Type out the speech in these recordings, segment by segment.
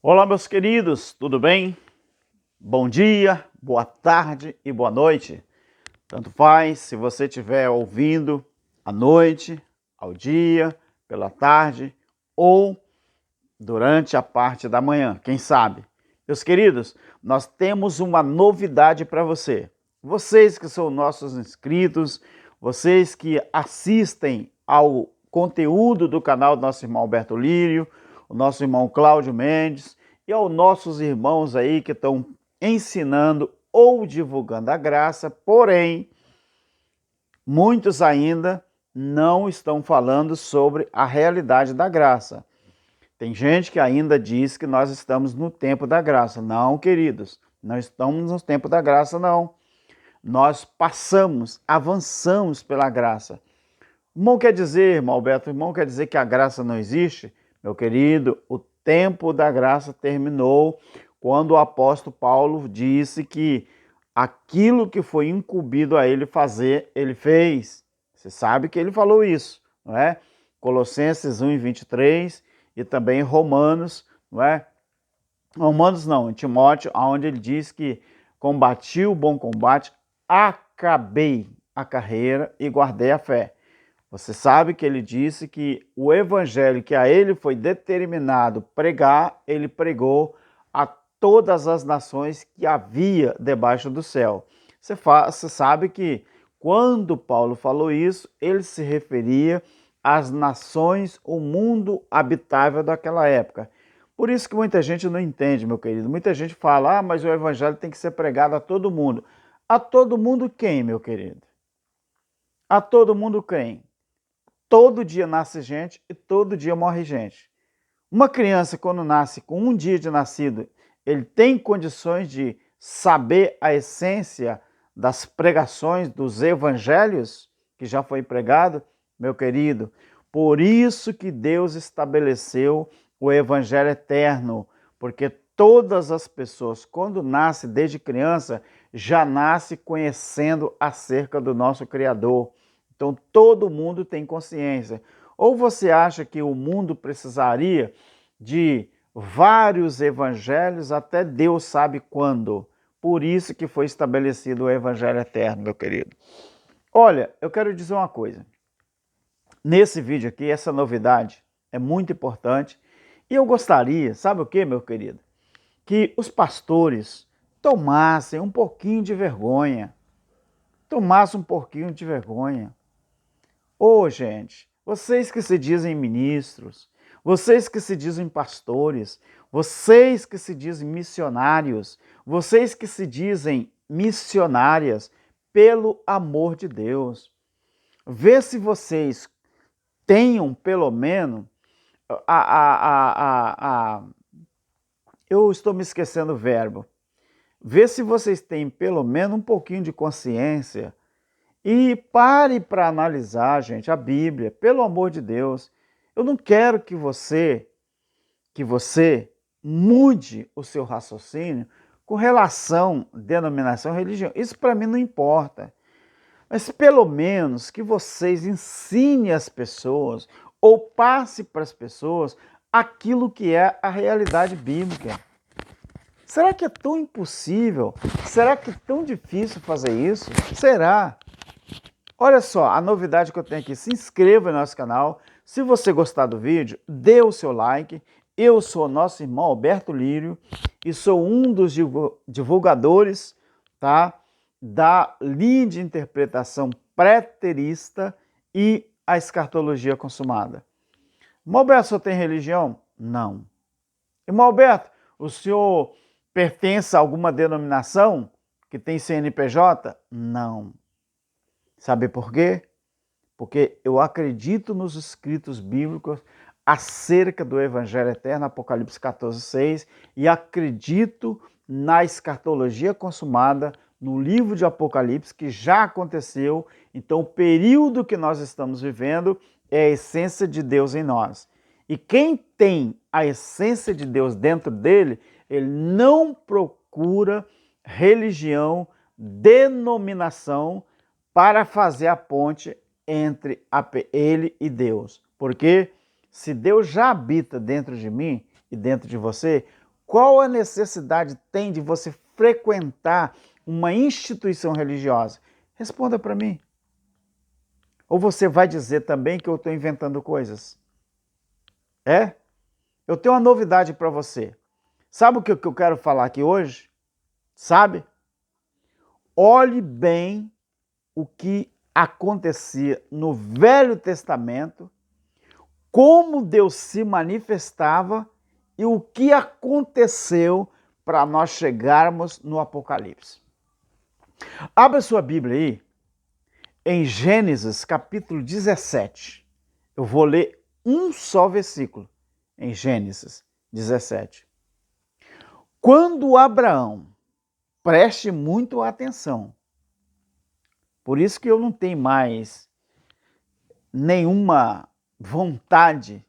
Olá, meus queridos, tudo bem? Bom dia, boa tarde e boa noite. Tanto faz se você estiver ouvindo à noite, ao dia, pela tarde ou durante a parte da manhã, quem sabe? Meus queridos, nós temos uma novidade para você. Vocês que são nossos inscritos, vocês que assistem ao conteúdo do canal do nosso irmão Alberto Lírio, o nosso irmão Cláudio Mendes e aos nossos irmãos aí que estão ensinando ou divulgando a graça, porém, muitos ainda não estão falando sobre a realidade da graça. Tem gente que ainda diz que nós estamos no tempo da graça. Não, queridos, não estamos no tempo da graça, não. Nós passamos, avançamos pela graça. Irmão quer dizer, irmão Alberto, irmão quer dizer que a graça não existe? Meu querido, o tempo da graça terminou quando o apóstolo Paulo disse que aquilo que foi incumbido a ele fazer, ele fez. Você sabe que ele falou isso, não é? Colossenses 1:23 e também Romanos, não é? Romanos não, em Timóteo, onde ele diz que combati o bom combate, acabei a carreira e guardei a fé. Você sabe que ele disse que o evangelho que a ele foi determinado pregar, ele pregou a todas as nações que havia debaixo do céu. Você sabe que quando Paulo falou isso, ele se referia às nações, o mundo habitável daquela época. Por isso que muita gente não entende, meu querido. Muita gente fala, mas o evangelho tem que ser pregado a todo mundo. A todo mundo quem, meu querido? A todo mundo quem? Todo dia nasce gente e todo dia morre gente. Uma criança, quando nasce com um dia de nascido, ele tem condições de saber a essência das pregações dos evangelhos que já foi pregado? Meu querido, por isso que Deus estabeleceu o evangelho eterno, porque todas as pessoas, quando nascem desde criança, já nasce conhecendo acerca do nosso Criador. Então, todo mundo tem consciência. Ou você acha que o mundo precisaria de vários evangelhos até Deus sabe quando? Por isso que foi estabelecido o evangelho eterno, meu querido. Olha, eu quero dizer uma coisa. Nesse vídeo aqui, essa novidade é muito importante. E eu gostaria, sabe o que, meu querido? Que os pastores tomassem um pouquinho de vergonha. Tomassem um pouquinho de vergonha. Ô, gente, vocês que se dizem ministros, vocês que se dizem pastores, vocês que se dizem missionários, vocês que se dizem missionárias, pelo amor de Deus, vê se vocês tenham pelo menos eu estou me esquecendo o verbo. Vê se vocês têm pelo menos um pouquinho de consciência. E pare para analisar, gente, a Bíblia, pelo amor de Deus. Eu não quero que você mude o seu raciocínio com relação à denominação religião. Isso para mim não importa. Mas pelo menos que vocês ensinem as pessoas ou passe para as pessoas aquilo que é a realidade bíblica. Será que é tão impossível? Será que é tão difícil fazer isso? Será? Olha só, a novidade que eu tenho aqui, se inscreva no nosso canal. Se você gostar do vídeo, dê o seu like. Eu sou nosso irmão Alberto Lírio e sou um dos divulgadores, tá, da linha de interpretação preterista e a escatologia consumada. Irmão Alberto, o senhor tem religião? Não. Irmão Alberto, o senhor pertence a alguma denominação que tem CNPJ? Não. Sabe por quê? Porque eu acredito nos escritos bíblicos acerca do Evangelho Eterno, Apocalipse 14:6, e acredito na escatologia consumada no livro de Apocalipse, que já aconteceu. Então, o período que nós estamos vivendo é a essência de Deus em nós. E quem tem a essência de Deus dentro dele, ele não procura religião, denominação, para fazer a ponte entre ele e Deus. Porque se Deus já habita dentro de mim e dentro de você, qual a necessidade tem de você frequentar uma instituição religiosa? Responda para mim. Ou você vai dizer também que eu estou inventando coisas? Eu tenho uma novidade para você. Sabe o que eu quero falar aqui hoje? Sabe? Olhe bem o que acontecia no Velho Testamento, como Deus se manifestava e o que aconteceu para nós chegarmos no Apocalipse. Abra sua Bíblia aí, em Gênesis capítulo 17. Eu vou ler um só versículo, em Gênesis 17. Quando Abraão, preste muito atenção, por isso que eu não tenho mais nenhuma vontade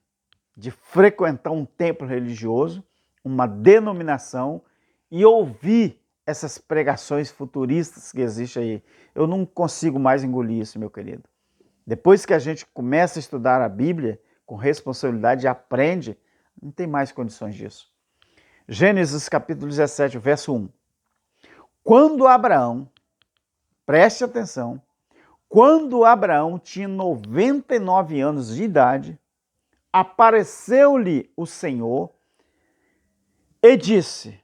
de frequentar um templo religioso, uma denominação e ouvir essas pregações futuristas que existem aí. Eu não consigo mais engolir isso, meu querido. Depois que a gente começa a estudar a Bíblia com responsabilidade e aprende, não tem mais condições disso. Gênesis capítulo 17, verso 1. Quando Abraão, preste atenção, quando Abraão tinha 99 anos de idade, apareceu-lhe o Senhor e disse: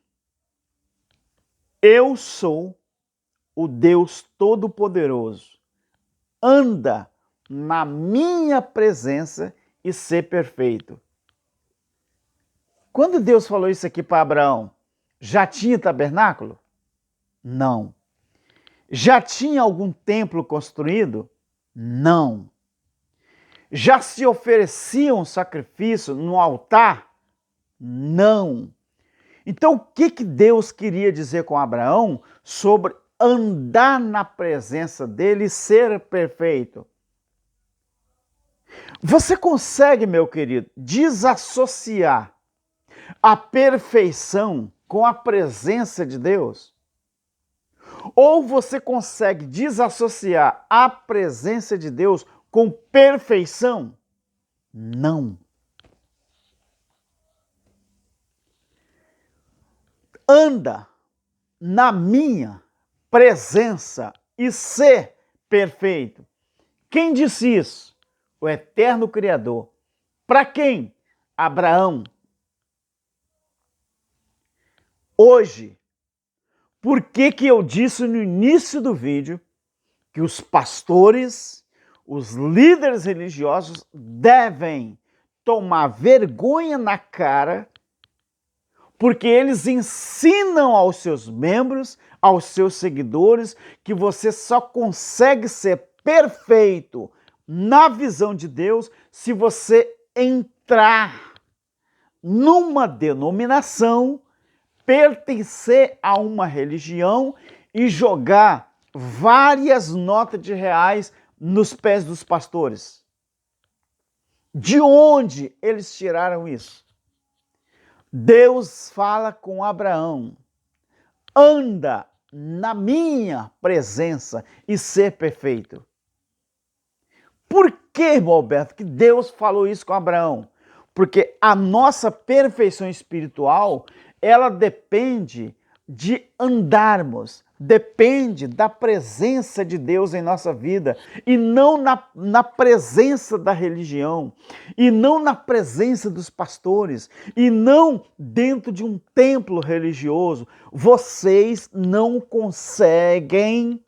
Eu sou o Deus Todo-Poderoso. Anda na minha presença e ser perfeito. Quando Deus falou isso aqui para Abraão, já tinha tabernáculo? Não. Já tinha algum templo construído? Não. Já se oferecia um sacrifício no altar? Não. Então, o que Deus queria dizer com Abraão sobre andar na presença dele e ser perfeito? Você consegue, meu querido, desassociar a perfeição com a presença de Deus? Ou você consegue desassociar a presença de Deus com perfeição? Não. Anda na minha presença e ser perfeito. Quem disse isso? O eterno Criador. Para quem? Abraão. Hoje, por que eu disse no início do vídeo que os pastores, os líderes religiosos devem tomar vergonha na cara, porque eles ensinam aos seus membros, aos seus seguidores, que você só consegue ser perfeito na visão de Deus se você entrar numa denominação, pertencer a uma religião e jogar várias notas de reais nos pés dos pastores. De onde eles tiraram isso? Deus fala com Abraão: anda na minha presença e ser perfeito. Por que, irmão Alberto, que Deus falou isso com Abraão? Porque a nossa perfeição espiritual, ela depende de andarmos, depende da presença de Deus em nossa vida, e não na presença da religião, e não na presença dos pastores, e não dentro de um templo religioso. Vocês não conseguem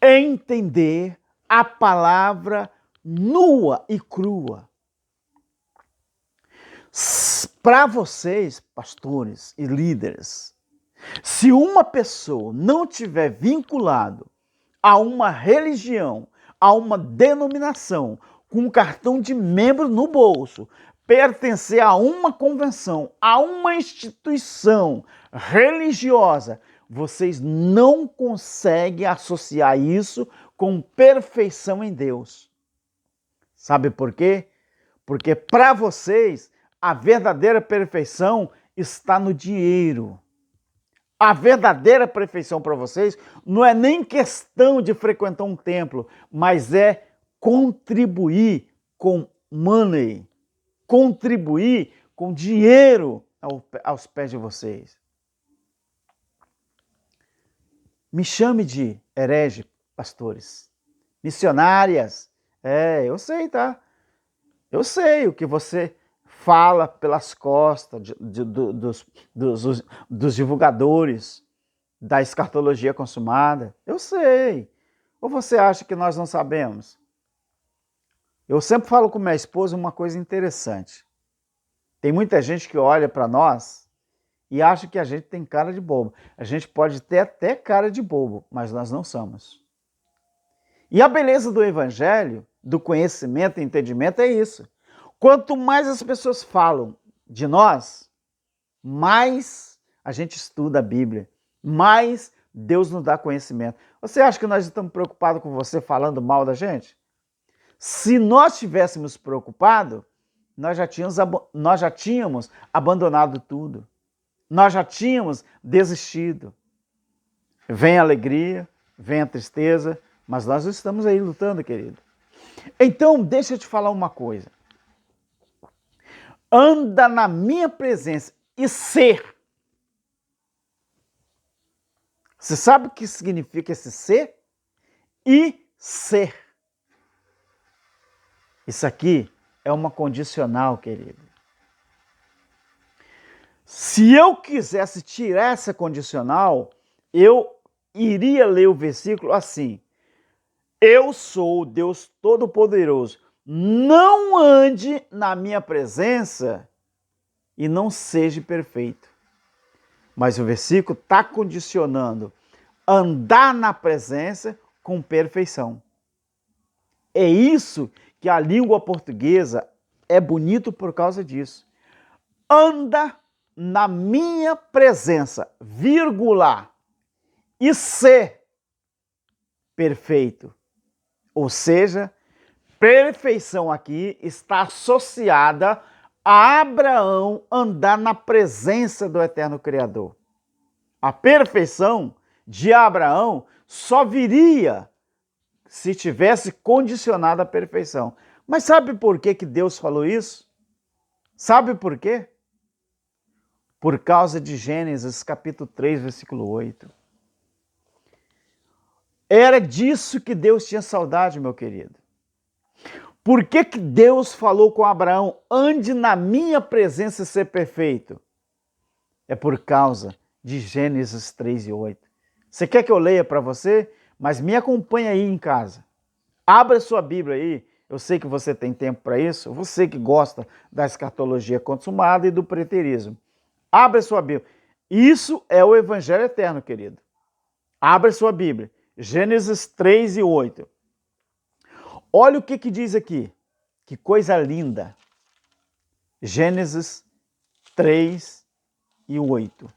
entender a palavra nua e crua. Para vocês, pastores e líderes, se uma pessoa não tiver vinculado a uma religião, a uma denominação, com um cartão de membro no bolso, pertencer a uma convenção, a uma instituição religiosa, vocês não conseguem associar isso com perfeição em Deus. Sabe por quê? Porque para vocês a verdadeira perfeição está no dinheiro. A verdadeira perfeição para vocês não é nem questão de frequentar um templo, mas é contribuir com money, contribuir com dinheiro aos pés de vocês. Me chame de herege, pastores, missionárias. Eu sei, tá? Eu sei o que você fala pelas costas dos divulgadores da escatologia consumada. Eu sei. Ou você acha que nós não sabemos? Eu sempre falo com minha esposa uma coisa interessante. Tem muita gente que olha para nós e acha que a gente tem cara de bobo. A gente pode ter até cara de bobo, mas nós não somos. E a beleza do evangelho, do conhecimento e entendimento é isso. Quanto mais as pessoas falam de nós, mais a gente estuda a Bíblia, mais Deus nos dá conhecimento. Você acha que nós estamos preocupados com você falando mal da gente? Se nós estivéssemos preocupados, nós já tínhamos abandonado tudo. Nós já tínhamos desistido. Vem a alegria, vem a tristeza, mas nós estamos aí lutando, querido. Então, deixa eu te falar uma coisa. Anda na minha presença e ser. Você sabe o que significa esse ser? E ser. Isso aqui é uma condicional, querido. Se eu quisesse tirar essa condicional, eu iria ler o versículo assim: eu sou o Deus Todo-Poderoso, não ande na minha presença e não seja perfeito. Mas o versículo está condicionando andar na presença com perfeição. É isso que a língua portuguesa é bonito por causa disso. Anda na minha presença, vírgula, e ser perfeito. Ou seja, perfeição aqui está associada a Abraão andar na presença do eterno Criador. A perfeição de Abraão só viria se tivesse condicionado à perfeição. Mas sabe por que Deus falou isso? Sabe por quê? Por causa de Gênesis capítulo 3, versículo 8. Era disso que Deus tinha saudade, meu querido. Por que Deus falou com Abraão, ande na minha presença e ser perfeito? É por causa de Gênesis 3 e 8. Você quer que eu leia para você? Mas me acompanha aí em casa. Abra sua Bíblia aí. Eu sei que você tem tempo para isso. Você que gosta da escatologia consumada e do preterismo. Abra sua Bíblia. Isso é o Evangelho eterno, querido. Abra sua Bíblia. Gênesis 3 e 8. Olha o que diz aqui. Que coisa linda. Gênesis 3 e 8.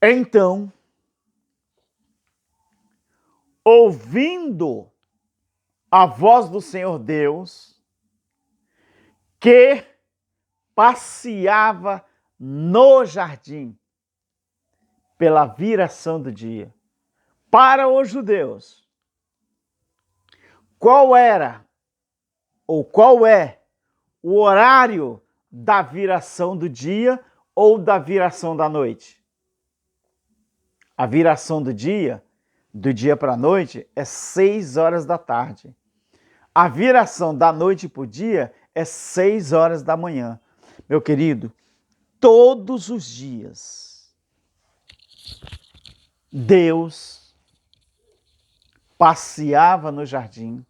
Então, ouvindo a voz do Senhor Deus, que passeava no jardim pela viração do dia. Para os judeus, qual era ou qual é o horário da viração do dia ou da viração da noite? A viração do dia para a noite, é 6 horas da tarde. A viração da noite para o dia é 6 horas da manhã. Meu querido, todos os dias, Deus passeava no jardim,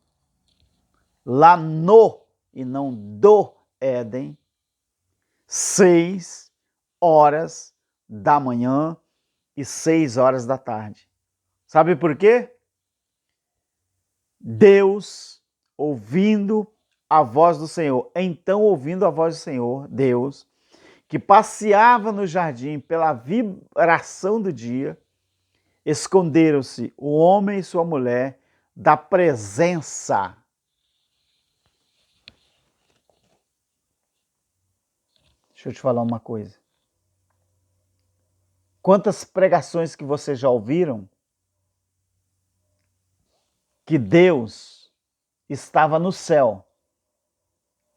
lá no e não do Éden, 6 horas da manhã e 6 horas da tarde. Sabe por quê? Deus, ouvindo a voz do Senhor, então ouvindo a voz do Senhor, Deus, que passeava no jardim pela vibração do dia, esconderam-se o homem e sua mulher da presença. Deixa eu te falar uma coisa. Quantas pregações que vocês já ouviram que Deus estava no céu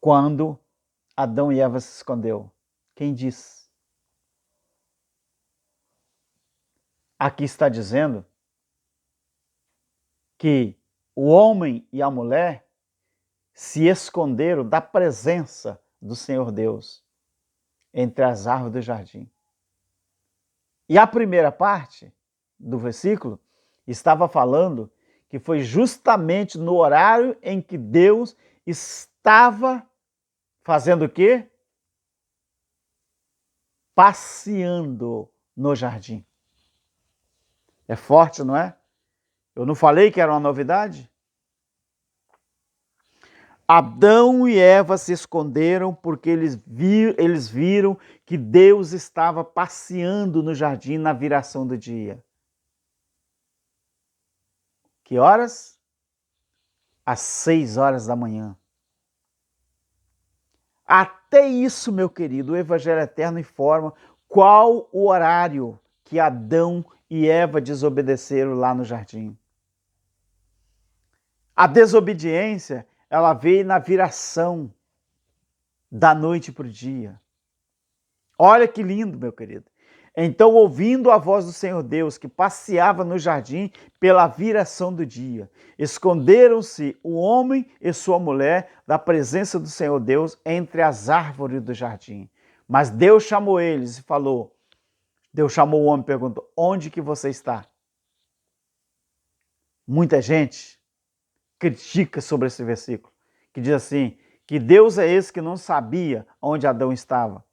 quando Adão e Eva se escondeu? Quem disse? Aqui está dizendo que o homem e a mulher se esconderam da presença do Senhor Deus entre as árvores do jardim. E a primeira parte do versículo estava falando que foi justamente no horário em que Deus estava fazendo o quê? Passeando no jardim. É forte, não é? Eu não falei que era uma novidade? Adão e Eva se esconderam porque eles viram que Deus estava passeando no jardim na viração do dia. Que horas? Às 6 horas da manhã. Até isso, meu querido, o Evangelho Eterno informa qual o horário que Adão e Eva desobedeceram lá no jardim. A desobediência, ela veio na viração da noite para o dia. Olha que lindo, meu querido. Então, ouvindo a voz do Senhor Deus, que passeava no jardim pela viração do dia, esconderam-se o homem e sua mulher da presença do Senhor Deus entre as árvores do jardim. Mas Deus chamou eles e falou, Deus chamou o homem e perguntou, onde que você está? Muita gente critica sobre esse versículo, que diz assim, que Deus é esse que não sabia onde Adão estava.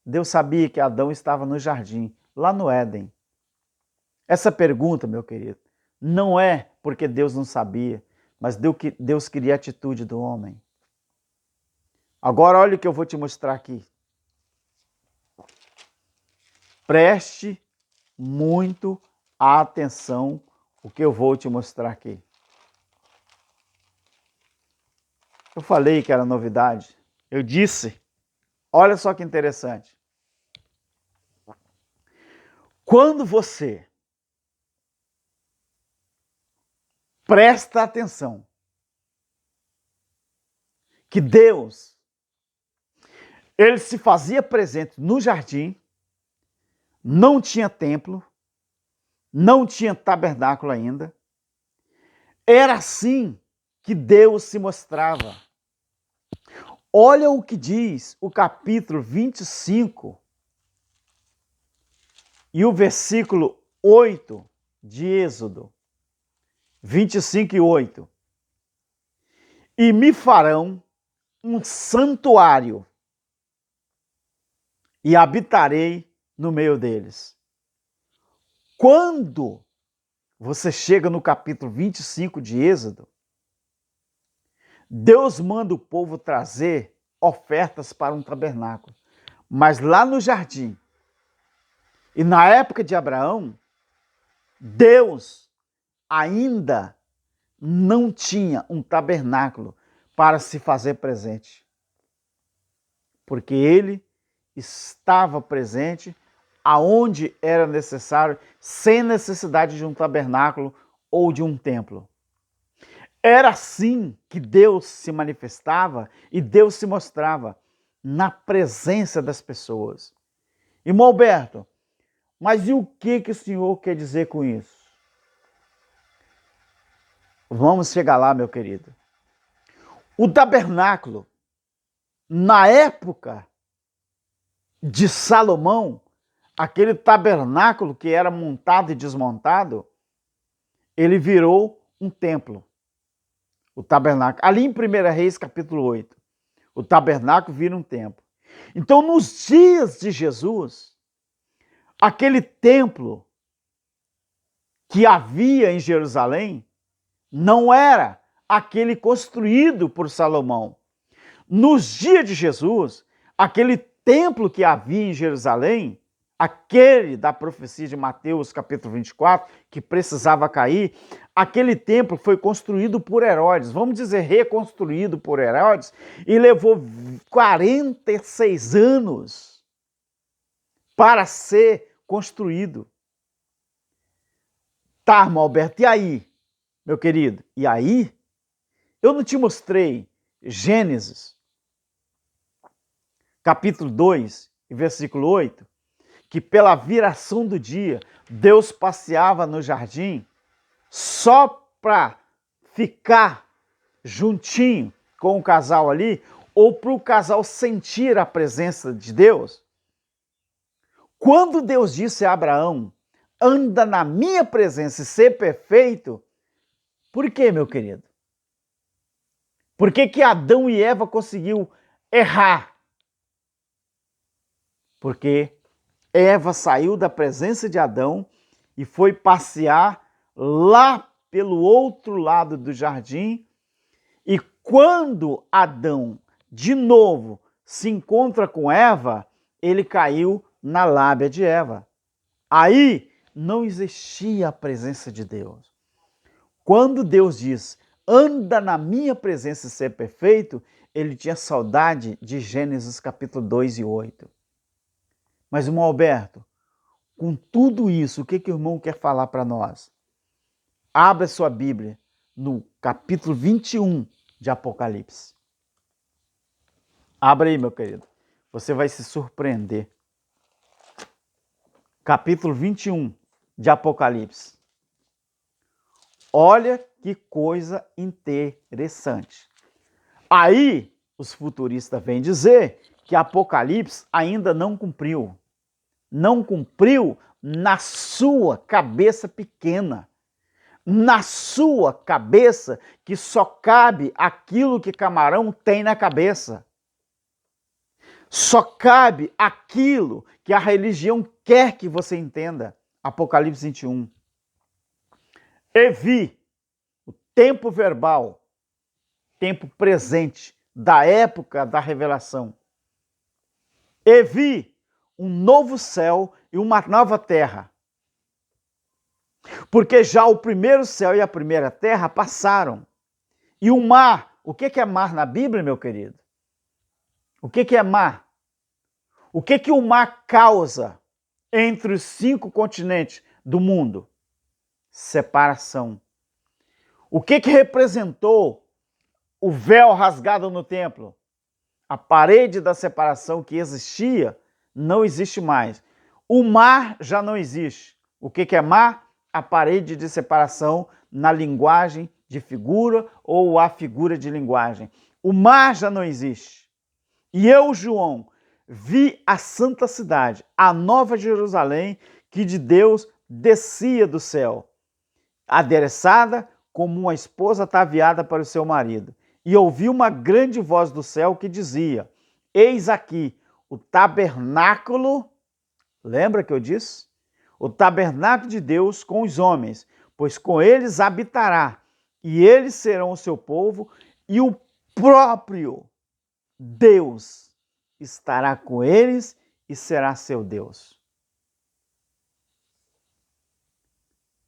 Deus sabia que Adão estava no jardim, lá no Éden. Essa pergunta, meu querido, não é porque Deus não sabia, mas Deus queria a atitude do homem. Agora olha o que eu vou te mostrar aqui. Preste muito atenção o que eu vou te mostrar aqui. Eu falei que era novidade. Eu disse. Olha só que interessante. Quando você presta atenção que Deus, ele se fazia presente no jardim, não tinha templo, não tinha tabernáculo ainda, era assim que Deus se mostrava. Olha o que diz o capítulo 25 e o versículo 8 de Êxodo. 25 e 8. E me farão um santuário e habitarei no meio deles. Quando você chega no capítulo 25 de Êxodo, Deus manda o povo trazer ofertas para um tabernáculo. Mas lá no jardim, e na época de Abraão, Deus ainda não tinha um tabernáculo para se fazer presente. Porque ele estava presente aonde era necessário, sem necessidade de um tabernáculo ou de um templo. Era assim que Deus se manifestava e Deus se mostrava na presença das pessoas. Irmão Alberto, mas e o que o senhor quer dizer com isso? Vamos chegar lá, meu querido. O tabernáculo, na época de Salomão, aquele tabernáculo que era montado e desmontado, ele virou um templo. O tabernáculo. Ali em 1 Reis, capítulo 8, o tabernáculo vira um templo. Então, nos dias de Jesus, aquele templo que havia em Jerusalém não era aquele construído por Salomão. Nos dias de Jesus, aquele templo que havia em Jerusalém, aquele da profecia de Mateus, capítulo 24, que precisava cair, aquele templo foi construído por Herodes, vamos dizer, reconstruído por Herodes, e levou 46 anos para ser construído. Tá, irmão Alberto, e aí, meu querido? E aí, eu não te mostrei Gênesis capítulo 2, versículo 8, que pela viração do dia, Deus passeava no jardim só para ficar juntinho com o casal ali, ou para o casal sentir a presença de Deus? Quando Deus disse a Abraão, anda na minha presença e ser perfeito, por quê, meu querido? Por que Adão e Eva conseguiu errar? Porque Eva saiu da presença de Adão e foi passear lá pelo outro lado do jardim. E quando Adão, de novo, se encontra com Eva, ele caiu na lábia de Eva. Aí não existia a presença de Deus. Quando Deus diz, anda na minha presença e ser perfeito, ele tinha saudade de Gênesis capítulo 2 e 8. Mas, irmão Alberto, com tudo isso, o que o irmão quer falar para nós? Abra sua Bíblia no capítulo 21 de Apocalipse. Abra aí, meu querido. Você vai se surpreender. Capítulo 21 de Apocalipse. Olha que coisa interessante. Aí, os futuristas vêm dizer que Apocalipse ainda não cumpriu. Não cumpriu na sua cabeça pequena. Na sua cabeça que só cabe aquilo que camarão tem na cabeça. Só cabe aquilo que a religião quer que você entenda. Apocalipse 21. E vi o tempo verbal, tempo presente da época da revelação. E vi um novo céu e uma nova terra. Porque já o primeiro céu e a primeira terra passaram. E o mar, o que é mar na Bíblia, meu querido? O que é mar? O que o mar causa entre os 5 continentes do mundo? Separação. O que representou o véu rasgado no templo? A parede da separação que existia não existe mais. O mar já não existe. O que é mar? A parede de separação na linguagem de figura ou a figura de linguagem. O mar já não existe. E eu, João, vi a santa cidade, a nova Jerusalém, que de Deus descia do céu, adereçada como uma esposa ataviada para o seu marido. E ouvi uma grande voz do céu que dizia, eis aqui o tabernáculo, lembra que eu disse? O tabernáculo de Deus com os homens, pois com eles habitará, e eles serão o seu povo, e o próprio Deus estará com eles e será seu Deus.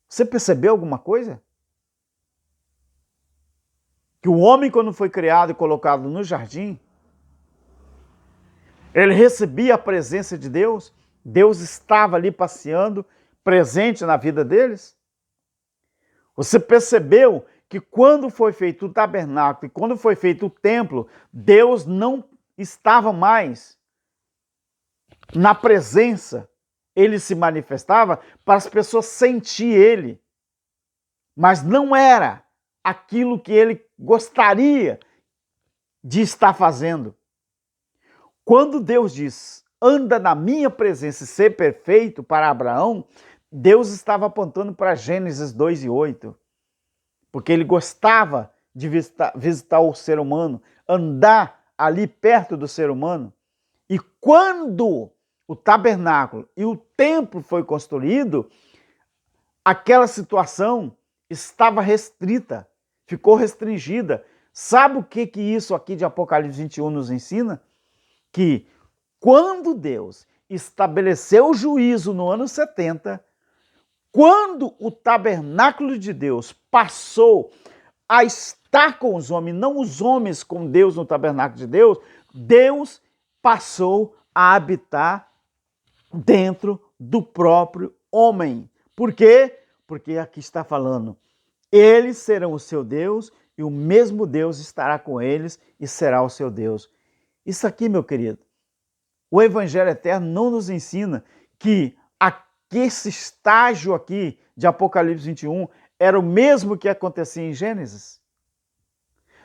Você percebeu alguma coisa? Que o homem, quando foi criado e colocado no jardim, ele recebia a presença de Deus, Deus estava ali passeando, presente na vida deles. Você percebeu que quando foi feito o tabernáculo e quando foi feito o templo, Deus não estava mais na presença, ele se manifestava para as pessoas sentir ele, mas não era aquilo que ele gostaria de estar fazendo. Quando Deus diz, anda na minha presença e ser perfeito para Abraão, Deus estava apontando para Gênesis 2 e 8, porque ele gostava de visitar o ser humano, andar ali perto do ser humano. E quando o tabernáculo e o templo foi construído, aquela situação estava restrita, ficou restringida. Sabe o que isso aqui de Apocalipse 21 nos ensina? Que quando Deus estabeleceu o juízo no ano 70, quando o tabernáculo de Deus passou a estar com os homens, não os homens com Deus no tabernáculo de Deus, Deus passou a habitar dentro do próprio homem. Por quê? Porque aqui está falando, eles serão o seu Deus e o mesmo Deus estará com eles e será o seu Deus. Isso aqui, meu querido, O Evangelho Eterno não nos ensina que esse estágio aqui de Apocalipse 21 era o mesmo que acontecia em Gênesis?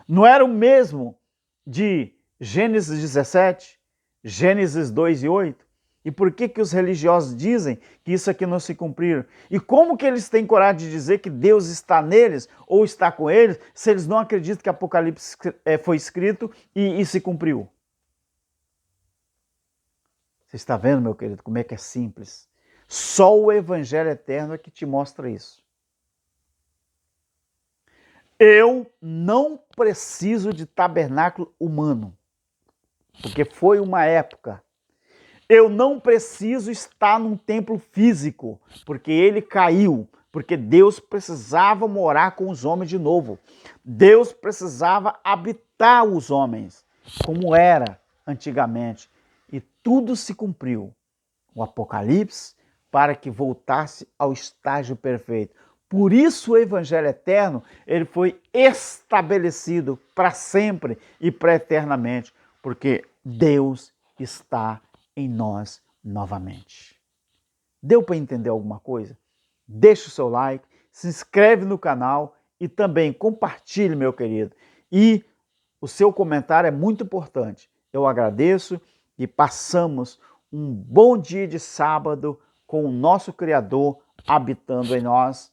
Não era o mesmo de Gênesis 17, Gênesis 2 e 8? E por que os religiosos dizem que isso aqui não se cumpriram? E como que eles têm coragem de dizer que Deus está neles ou está com eles, se eles não acreditam que Apocalipse foi escrito e se cumpriu? Você está vendo, meu querido, como é que é simples? Só o Evangelho Eterno é que te mostra isso. Eu não preciso de tabernáculo humano, porque foi uma época. Eu não preciso estar num templo físico, porque ele caiu, porque Deus precisava morar com os homens de novo. Deus precisava habitar os homens, como era antigamente. E tudo se cumpriu. O Apocalipse, para que voltasse ao estágio perfeito. Por isso o Evangelho Eterno, ele foi estabelecido para sempre e para eternamente, porque Deus está em nós novamente. Deu para entender alguma coisa? Deixa o seu like, se inscreve no canal e também compartilhe, meu querido. E o seu comentário é muito importante. Eu agradeço e passamos um bom dia de sábado com o nosso Criador habitando em nós.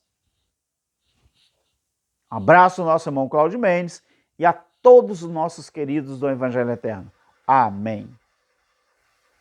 Abraço ao nosso irmão Cláudio Mendes e a todos os nossos queridos do Evangelho Eterno. Amém.